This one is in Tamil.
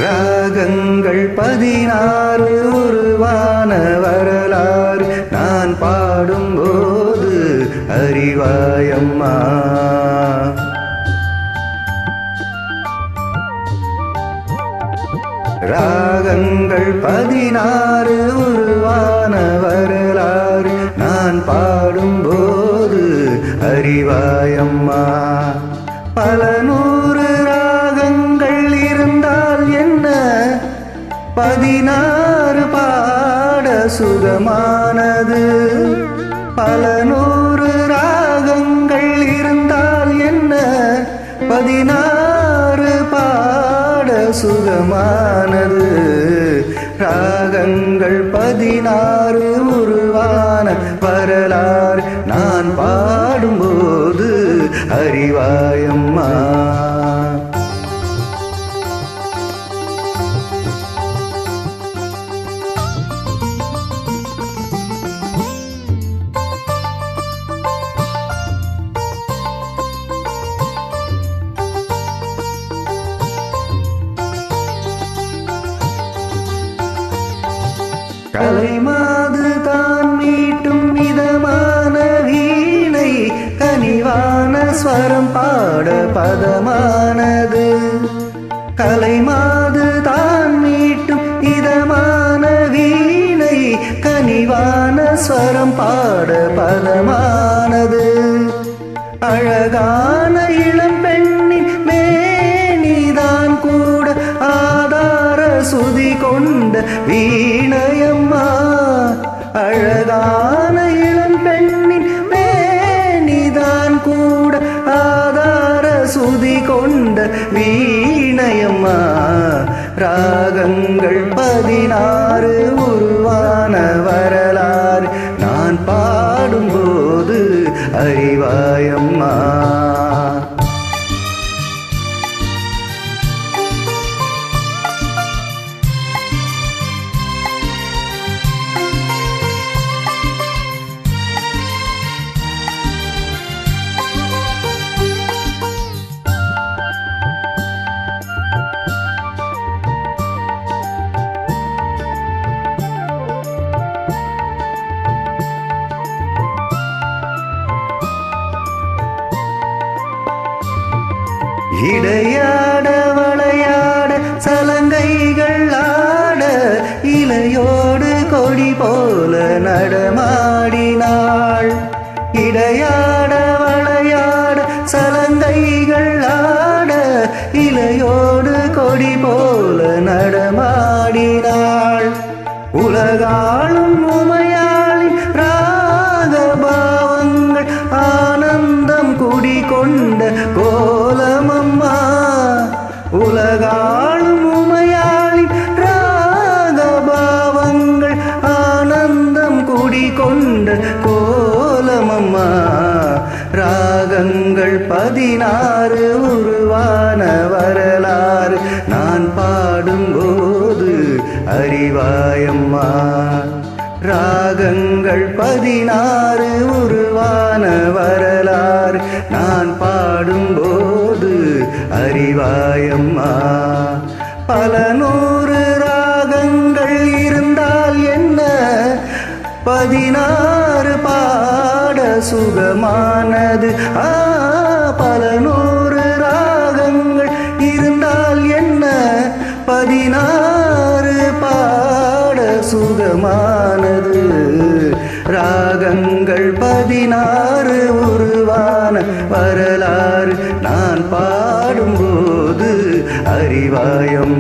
ராகங்கள் 16 உருவான வரலாறு நான் பாடும்போது அறிவாயம்மா. ராகங்கள் 16 உருவான வரலாறு நான் பாடும்போது அறிவாயம்மா. பல நூறு ராகங்கள் இருந்தால் என்ன, 16 பாட சுகமானது. பல நூறு ராகங்கள் இருந்தால் என்ன, 16 பாட சுகமானது. ராகங்கள் 16 உருவான வரலாறு நான் பாடும்போது அறிவாயம்மா. கலைமாது தான் மீட்டும் மிதமான வீணை, கனிவான ஸ்வரம் பாட பதமானது. கலைமாது தான் மீட்டும் இதமான வீணை, கனிவான ஸ்வரம் பாட பதமானது. அழகான இளம் பெண்ணின் மேனிதான் கூட ஆதார சுதி கொண்ட வீணையம்மா. அழகான இளம் பெண்ணின் மேனிதான் கூட ஆதார சுதி கொண்ட வீணையம்மா. ராகங்கள் 16 உருவான வரலாறு நான் பாடும்போது அறிவாயம்மா. இடையாட வளையாட சலங்கைகள் ஆட, இலையோடு கொடி போல நடமாடினாள். இடையாட வளையாட சலங்கைகள் ஆட, இலையோடு கொடி போல நடமாடினாள். உலகாளும் உமையாளின் ராகபாவங்கள் ஆனந்தம் குடிகொண்ட கோலமம்மா. உலகாளும் உமையாளின் ராகபாவங்கள் ஆனந்தம் குடிகொண்ட கோலமம்மா. ராகங்கள் 16 உருவான வரலாறு நான் பாடும்போது அறிவாயம்மா. ராகங்கள் 16 உருவான வரலாறு நான் பாடும்போது அறிவாயம்மா. பல நூறு ராகங்கள் இருந்தால் என்ன, 16 பாட சுகமானது. பல நூறு ராகங்கள் இருந்தால் என்ன, 16 பாட சுகமானது. ராகங்கள் 16 உருவான வரலாறு நான் பாடும்போது அறிவாயம்.